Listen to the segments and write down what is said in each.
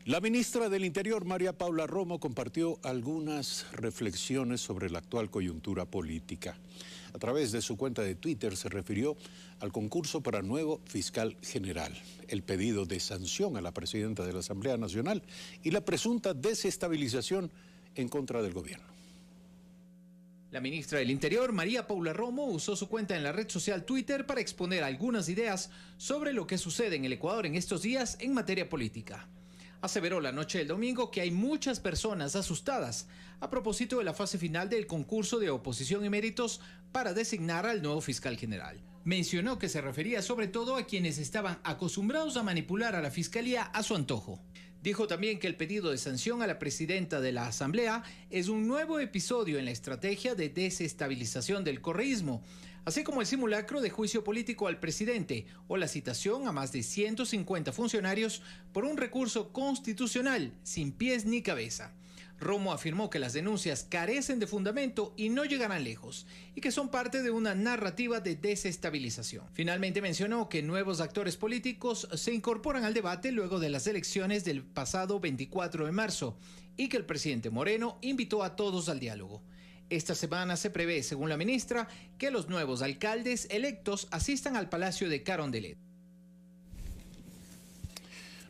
La ministra del Interior, María Paula Romo, compartió algunas reflexiones sobre la actual coyuntura política. A través de su cuenta de Twitter se refirió al concurso para nuevo fiscal general, el pedido de sanción a la presidenta de la Asamblea Nacional y la presunta desestabilización en contra del gobierno. La ministra del Interior, María Paula Romo, usó su cuenta en la red social Twitter para exponer algunas ideas sobre lo que sucede en el Ecuador en estos días en materia política. Aseveró la noche del domingo que hay muchas personas asustadas a propósito de la fase final del concurso de oposición y méritos para designar al nuevo fiscal general. Mencionó que se refería sobre todo a quienes estaban acostumbrados a manipular a la fiscalía a su antojo. Dijo también que el pedido de sanción a la presidenta de la Asamblea es un nuevo episodio en la estrategia de desestabilización del correísmo, así como el simulacro de juicio político al presidente o la citación a más de 150 funcionarios por un recurso constitucional sin pies ni cabeza. Romo afirmó que las denuncias carecen de fundamento y no llegarán lejos, y que son parte de una narrativa de desestabilización. Finalmente mencionó que nuevos actores políticos se incorporan al debate luego de las elecciones del pasado 24 de marzo, y que el presidente Moreno invitó a todos al diálogo. Esta semana se prevé, según la ministra, que los nuevos alcaldes electos asistan al Palacio de Carondelet.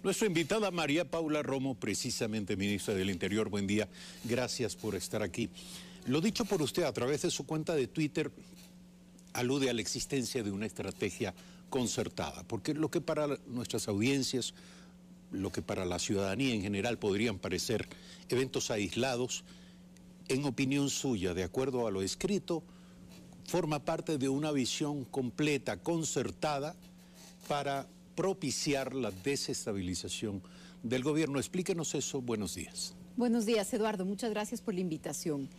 Nuestra invitada María Paula Romo, precisamente ministra del Interior, buen día, gracias por estar aquí. Lo dicho por usted a través de su cuenta de Twitter alude a la existencia de una estrategia concertada, porque lo que para nuestras audiencias, lo que para la ciudadanía en general podrían parecer eventos aislados, en opinión suya, de acuerdo a lo escrito, forma parte de una visión completa, concertada, para propiciar la desestabilización del gobierno. Explíquenos eso. Buenos días. Buenos días, Eduardo. Muchas gracias por la invitación.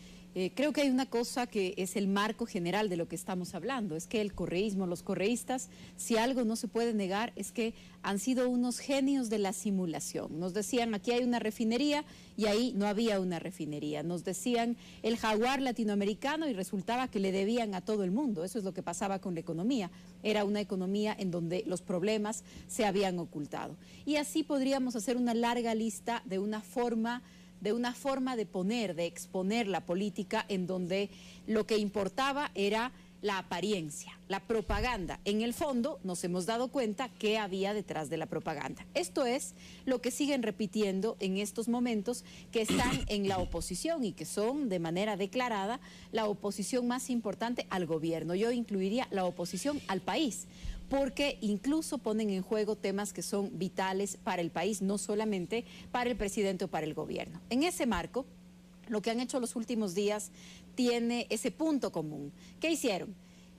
Creo que hay una cosa que es el marco general de lo que estamos hablando, es que el correísmo, los correístas, si algo no se puede negar, es que han sido unos genios de la simulación. Nos decían, aquí hay una refinería, y ahí no había una refinería. Nos decían el jaguar latinoamericano y resultaba que le debían a todo el mundo. Eso es lo que pasaba con la economía. Era una economía en donde los problemas se habían ocultado. Y así podríamos hacer una larga lista de una forma de exponer la política en donde lo que importaba era la apariencia, la propaganda. En el fondo nos hemos dado cuenta qué había detrás de la propaganda. Esto es lo que siguen repitiendo en estos momentos que están en la oposición y que son de manera declarada la oposición más importante al gobierno. Yo incluiría la oposición al país, porque incluso ponen en juego temas que son vitales para el país, no solamente para el presidente o para el gobierno. En ese marco, lo que han hecho los últimos días tiene ese punto común. ¿Qué hicieron?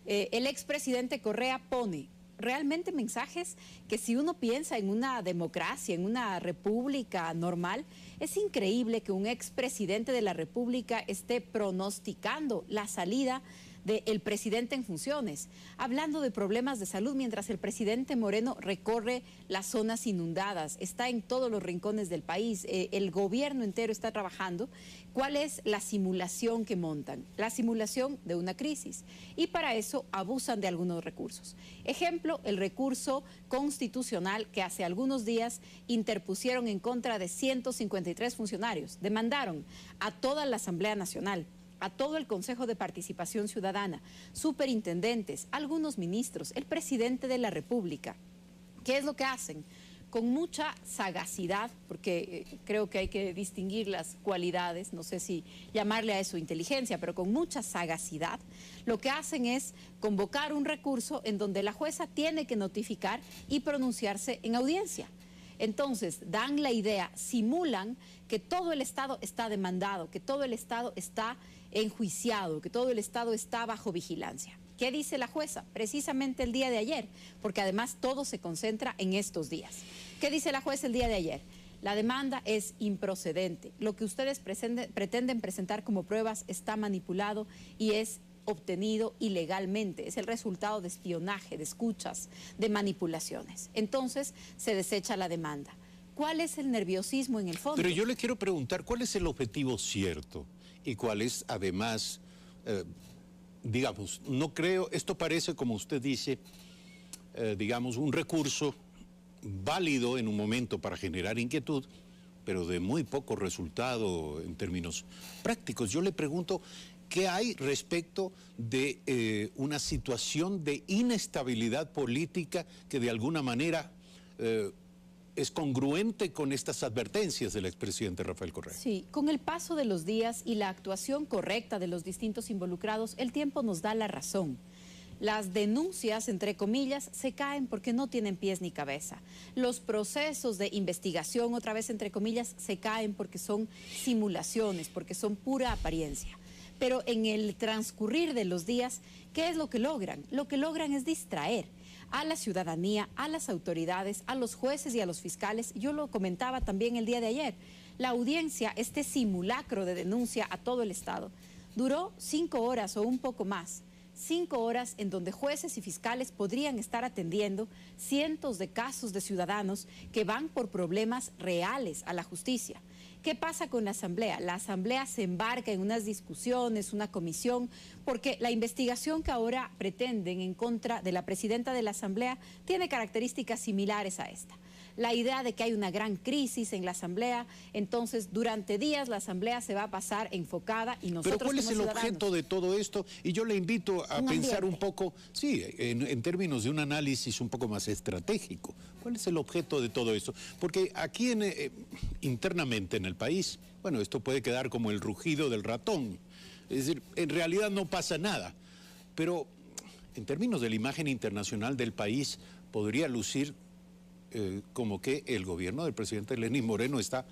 El expresidente Correa pone realmente mensajes que, si uno piensa en una democracia, en una república normal, es increíble que un expresidente de la república esté pronosticando la salida del presidente en funciones, hablando de problemas de salud mientras el presidente Moreno recorre las zonas inundadas, está en todos los rincones del país, el gobierno entero está trabajando. ¿Cuál es la simulación que montan? La simulación de una crisis, y para eso abusan de algunos recursos. Ejemplo, el recurso constitucional que hace algunos días interpusieron en contra de 153 funcionarios, demandaron a toda la Asamblea Nacional, a todo el Consejo de Participación Ciudadana, superintendentes, algunos ministros, el presidente de la República. ¿Qué es lo que hacen? Con mucha sagacidad, porque creo que hay que distinguir las cualidades, no sé si llamarle a eso inteligencia, pero con mucha sagacidad, lo que hacen es convocar un recurso en donde la jueza tiene que notificar y pronunciarse en audiencia. Entonces, dan la idea, simulan que todo el Estado está demandado, que todo el Estado está enjuiciado, que todo el Estado está bajo vigilancia. ¿Qué dice la jueza? Precisamente el día de ayer, porque además todo se concentra en estos días. ¿Qué dice la jueza el día de ayer? La demanda es improcedente. Lo que ustedes pretenden presentar como pruebas está manipulado y es obtenido ilegalmente. Es el resultado de espionaje, de escuchas, de manipulaciones. Entonces se desecha la demanda. ¿Cuál es el nerviosismo en el fondo? Pero yo le quiero preguntar, ¿cuál es el objetivo cierto? Y cuál es, además, digamos, no creo, esto parece, como usted dice, digamos, un recurso válido en un momento para generar inquietud, pero de muy poco resultado en términos prácticos. Yo le pregunto, ¿qué hay respecto de una situación de inestabilidad política que de alguna manera es congruente con estas advertencias del expresidente Rafael Correa? Sí, con el paso de los días y la actuación correcta de los distintos involucrados, el tiempo nos da la razón. Las denuncias, entre comillas, se caen porque no tienen pies ni cabeza. Los procesos de investigación, otra vez entre comillas, se caen porque son simulaciones, porque son pura apariencia. Pero en el transcurrir de los días, ¿qué es lo que logran? Lo que logran es distraer a la ciudadanía, a las autoridades, a los jueces y a los fiscales. Yo lo comentaba también el día de ayer. La audiencia, este simulacro de denuncia a todo el Estado, duró 5 horas o un poco más. 5 horas en donde jueces y fiscales podrían estar atendiendo cientos de casos de ciudadanos que van por problemas reales a la justicia. ¿Qué pasa con la Asamblea? La Asamblea se embarca en unas discusiones, una comisión, porque la investigación que ahora pretenden en contra de la presidenta de la Asamblea tiene características similares a esta. La idea de que hay una gran crisis en la Asamblea, entonces durante días la Asamblea se va a pasar enfocada y nosotros Pero ¿cuál es el objeto de todo esto? Y yo le invito a pensar un poco, sí, en términos de un análisis un poco más estratégico. ¿Cuál es el objeto de todo esto? Porque aquí internamente en el país, bueno, esto puede quedar como el rugido del ratón. Es decir, en realidad no pasa nada. Pero en términos de la imagen internacional del país, podría lucir como que el gobierno del presidente Lenín Moreno está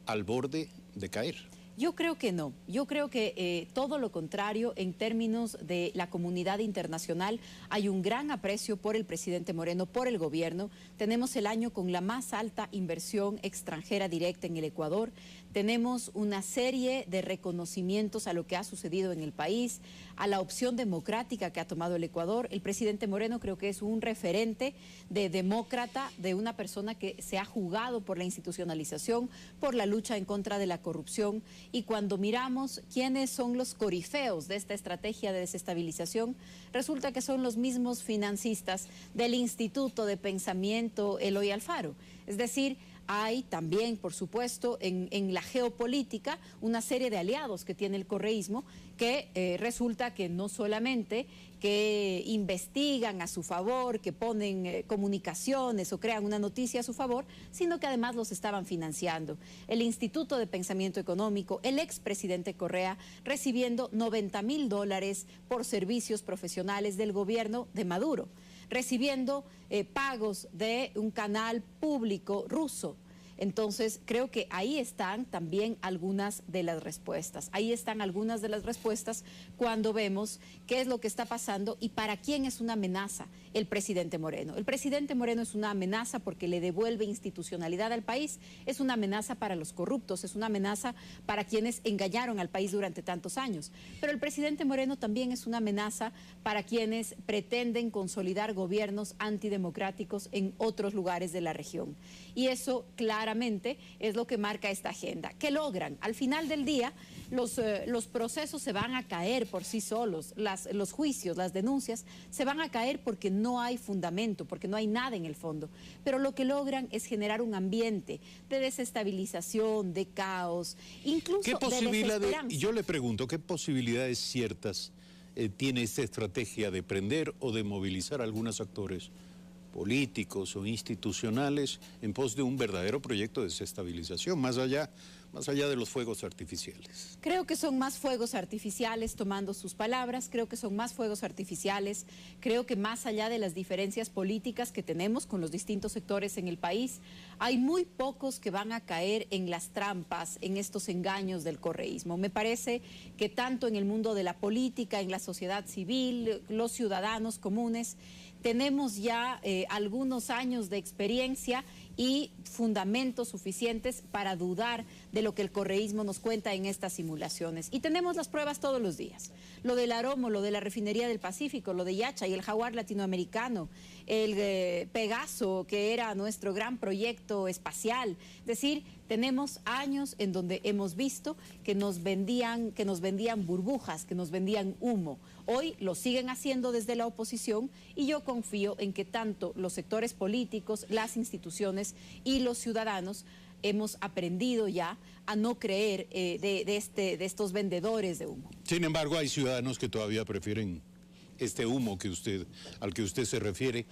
al borde de caer. Yo creo que no, yo creo que todo lo contrario. En términos de la comunidad internacional hay un gran aprecio por el presidente Moreno, por el gobierno. Tenemos el año con la más alta inversión extranjera directa en el Ecuador. Tenemos una serie de reconocimientos a lo que ha sucedido en el país, a la opción democrática que ha tomado el Ecuador. El presidente Moreno creo que es un referente de demócrata, de una persona que se ha jugado por la institucionalización, por la lucha en contra de la corrupción. Y cuando miramos quiénes son los corifeos de esta estrategia de desestabilización, resulta que son los mismos financistas del Instituto de Pensamiento Eloy Alfaro. Es decir, hay también, por supuesto, en la geopolítica una serie de aliados que tiene el correísmo que resulta que no solamente que investigan a su favor, que ponen comunicaciones o crean una noticia a su favor, sino que además los estaban financiando. El Instituto de Pensamiento Económico, el expresidente Correa, recibiendo $90.000 por servicios profesionales del gobierno de Maduro, recibiendo pagos de un canal público ruso. Entonces, creo que ahí están también algunas de las respuestas. Ahí están algunas de las respuestas cuando vemos qué es lo que está pasando y para quién es una amenaza el presidente Moreno. El presidente Moreno es una amenaza porque le devuelve institucionalidad al país, es una amenaza para los corruptos, es una amenaza para quienes engañaron al país durante tantos años. Pero el presidente Moreno también es una amenaza para quienes pretenden consolidar gobiernos antidemocráticos en otros lugares de la región. Y eso claramente es lo que marca esta agenda. ¿Qué logran? Al final del día, los procesos se van a caer por sí solos, los juicios, las denuncias, se van a caer porque no hay fundamento, porque no hay nada en el fondo. Pero lo que logran es generar un ambiente de desestabilización, de caos, incluso de desesperanza. Yo le pregunto, ¿qué posibilidades ciertas tiene esta estrategia de prender o de movilizar a algunos actores políticos o institucionales en pos de un verdadero proyecto de desestabilización, más allá de los fuegos artificiales? Creo que son más fuegos artificiales, tomando sus palabras, creo que son más fuegos artificiales, creo que más allá de las diferencias políticas que tenemos con los distintos sectores en el país, hay muy pocos que van a caer en las trampas, en estos engaños del correísmo. Me parece que tanto en el mundo de la política, en la sociedad civil, los ciudadanos comunes, tenemos ya algunos años de experiencia y fundamentos suficientes para dudar de lo que el correísmo nos cuenta en estas simulaciones. Y tenemos las pruebas todos los días. Lo del Aromo, lo de la refinería del Pacífico, lo de Yacha y el Jaguar latinoamericano, el Pegaso, que era nuestro gran proyecto espacial. Es decir, tenemos años en donde hemos visto que nos vendían burbujas, que nos vendían humo. Hoy lo siguen haciendo desde la oposición y yo confío en que tanto los sectores políticos, las instituciones y los ciudadanos hemos aprendido ya a no creer de estos vendedores de humo. Sin embargo, hay ciudadanos que todavía prefieren este humo al que usted se refiere,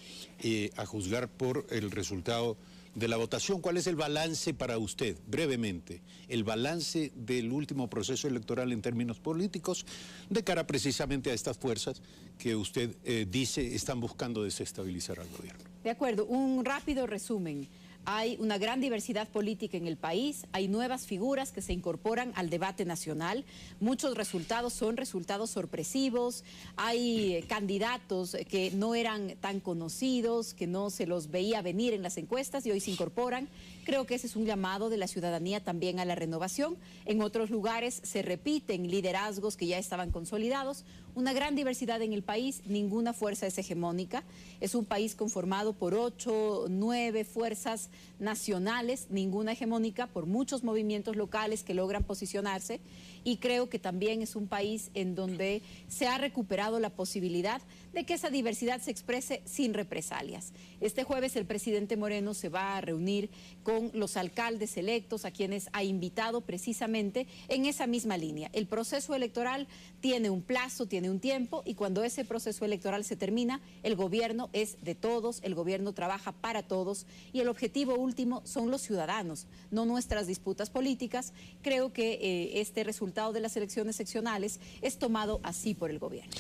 a juzgar por el resultado de la votación. ¿Cuál es el balance para usted, brevemente, el balance del último proceso electoral en términos políticos, de cara precisamente a estas fuerzas que usted dice están buscando desestabilizar al gobierno? De acuerdo, un rápido resumen. Hay una gran diversidad política en el país, hay nuevas figuras que se incorporan al debate nacional, muchos resultados son resultados sorpresivos, hay candidatos que no eran tan conocidos, que no se los veía venir en las encuestas y hoy se incorporan. Creo que ese es un llamado de la ciudadanía también a la renovación. En otros lugares se repiten liderazgos que ya estaban consolidados. Una gran diversidad en el país, ninguna fuerza es hegemónica. Es un país conformado por 8, 9 fuerzas nacionales, ninguna hegemónica, por muchos movimientos locales que logran posicionarse. Y creo que también es un país en donde se ha recuperado la posibilidad de que esa diversidad se exprese sin represalias. Este jueves el presidente Moreno se va a reunir con los alcaldes electos, a quienes ha invitado precisamente en esa misma línea. El proceso electoral tiene un plazo, tiene un tiempo, y cuando ese proceso electoral se termina, el gobierno es de todos, el gobierno trabaja para todos, y el objetivo último son los ciudadanos, no nuestras disputas políticas. Creo que este resultado de las elecciones seccionales es tomado así por el gobierno.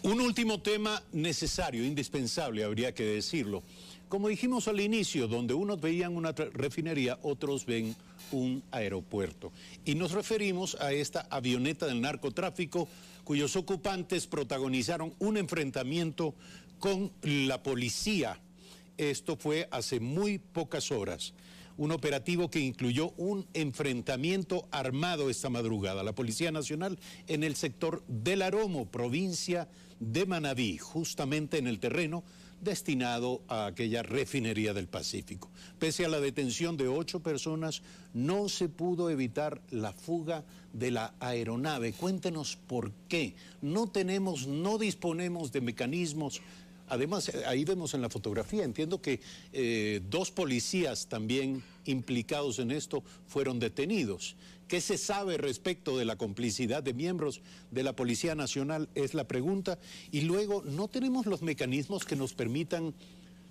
Un último tema necesario, indispensable, habría que decirlo. Como dijimos al inicio, donde unos veían una refinería, otros ven un aeropuerto. Y nos referimos a esta avioneta del narcotráfico, cuyos ocupantes protagonizaron un enfrentamiento con la policía. Esto fue hace muy pocas horas. Un operativo que incluyó un enfrentamiento armado esta madrugada. La Policía Nacional en el sector del Aromo, provincia de Manabí, justamente en el terreno destinado a aquella refinería del Pacífico. Pese a la detención de 8 personas, no se pudo evitar la fuga de la aeronave. Cuéntenos por qué. No disponemos de mecanismos. Además, ahí vemos en la fotografía, entiendo que 2 policías también implicados en esto fueron detenidos. ¿Qué se sabe respecto de la complicidad de miembros de la Policía Nacional? Es la pregunta. Y luego, no tenemos los mecanismos que nos permitan,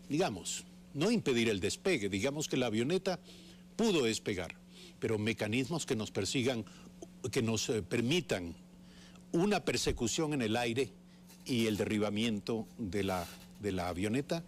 digamos, no impedir el despegue. Digamos que la avioneta pudo despegar, pero mecanismos que nos persigan, que nos permitan una persecución en el aire y el derribamiento de la avioneta.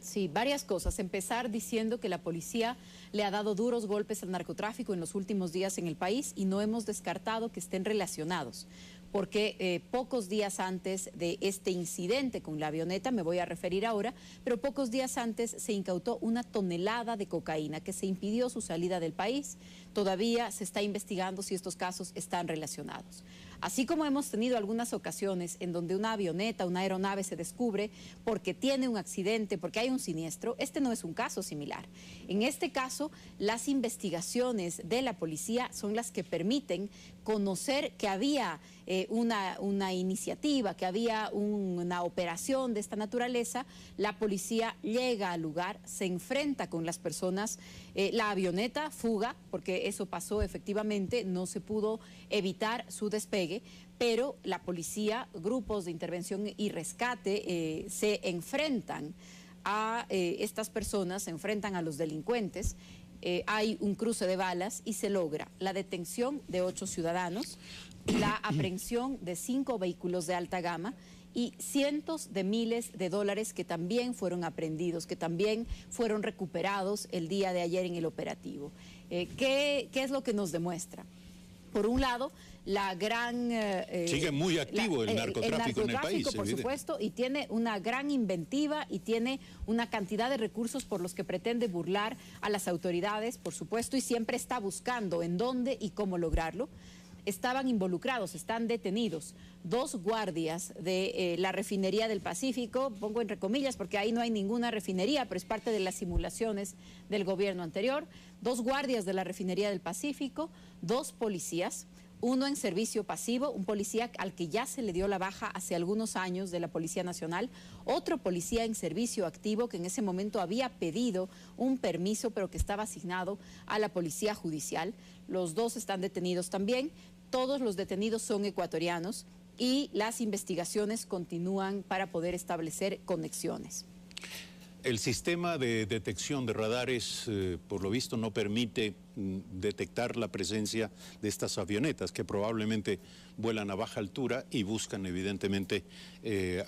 Sí, varias cosas. Empezar diciendo que la policía le ha dado duros golpes al narcotráfico en los últimos días en el país y no hemos descartado que estén relacionados, porque pocos días antes de este incidente con la avioneta, me voy a referir ahora, pero pocos días antes se incautó 1 tonelada de cocaína que se impidió su salida del país. Todavía se está investigando si estos casos están relacionados. Así como hemos tenido algunas ocasiones en donde una avioneta, una aeronave se descubre porque tiene un accidente, porque hay un siniestro, este no es un caso similar. En este caso, las investigaciones de la policía son las que permiten conocer que había una iniciativa, que había una operación de esta naturaleza. La policía llega al lugar, se enfrenta con las personas, la avioneta fuga, porque eso pasó efectivamente, no se pudo evitar su despegue, pero la policía, grupos de intervención y rescate se enfrentan a estas personas, se enfrentan a los delincuentes. Hay un cruce de balas y se logra la detención de 8 ciudadanos, la aprehensión de 5 vehículos de alta gama y cientos de miles de dólares que también fueron aprehendidos, que también fueron recuperados el día de ayer en el operativo. ¿Qué es lo que nos demuestra? Por un lado, la gran... sigue muy activo el narcotráfico en el país. Por supuesto, y tiene una gran inventiva y tiene una cantidad de recursos por los que pretende burlar a las autoridades, por supuesto, y siempre está buscando en dónde y cómo lograrlo. Estaban involucrados, están detenidos 2 guardias de la refinería del Pacífico, pongo entre comillas porque ahí no hay ninguna refinería, pero es parte de las simulaciones del gobierno anterior. 2 guardias de la refinería del Pacífico, 2 policías, Uno en servicio pasivo, un policía al que ya se le dio la baja hace algunos años de la Policía Nacional, otro policía en servicio activo que en ese momento había pedido un permiso pero que estaba asignado a la Policía Judicial. Los dos están detenidos también, todos los detenidos son ecuatorianos y las investigaciones continúan para poder establecer conexiones. El sistema de detección de radares, por lo visto, no permite detectar la presencia de estas avionetas que probablemente vuelan a baja altura y buscan evidentemente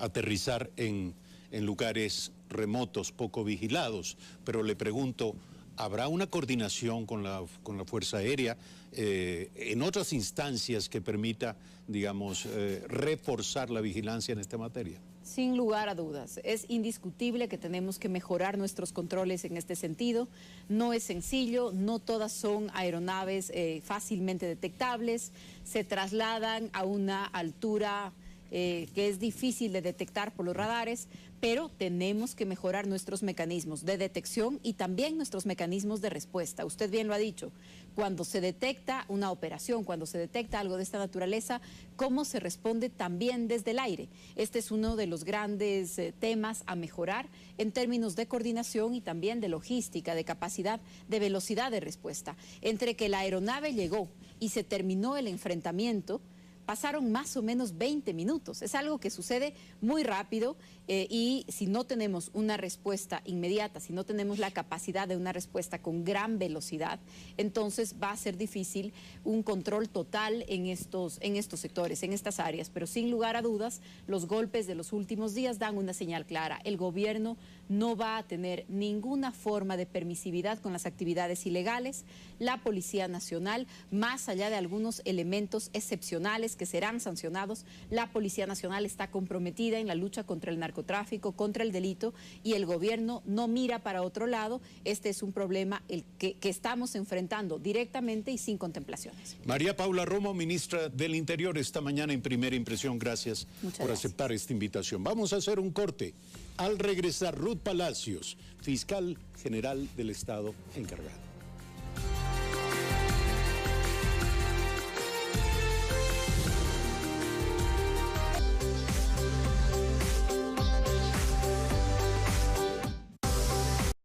aterrizar en lugares remotos, poco vigilados. Pero le pregunto, ¿habrá una coordinación con la Fuerza Aérea en otras instancias que permita, digamos, reforzar la vigilancia en esta materia? Sin lugar a dudas, es indiscutible que tenemos que mejorar nuestros controles en este sentido. No es sencillo, no todas son aeronaves fácilmente detectables, se trasladan a una altura que es difícil de detectar por los radares, pero tenemos que mejorar nuestros mecanismos de detección y también nuestros mecanismos de respuesta. Usted bien lo ha dicho, cuando se detecta una operación, cuando se detecta algo de esta naturaleza, cómo se responde también desde el aire. Este es uno de los grandes temas a mejorar en términos de coordinación y también de logística, de capacidad, de velocidad de respuesta. Entre que la aeronave llegó y se terminó el enfrentamiento, pasaron más o menos 20 minutos. Es algo que sucede muy rápido y si no tenemos una respuesta inmediata, si no tenemos la capacidad de una respuesta con gran velocidad, entonces va a ser difícil un control total en estos sectores, en estas áreas. Pero sin lugar a dudas, los golpes de los últimos días dan una señal clara. El gobierno no va a tener ninguna forma de permisividad con las actividades ilegales. La Policía Nacional, más allá de algunos elementos excepcionales que serán sancionados, la Policía Nacional está comprometida en la lucha contra el narcotráfico, contra el delito, y el gobierno no mira para otro lado. Este es un problema que estamos enfrentando directamente y sin contemplaciones. María Paula Romo, ministra del Interior, esta mañana en Primera Impresión. Gracias por aceptar esta invitación. Vamos a hacer un corte. Al regresar, Ruth Palacios, fiscal general del Estado encargado.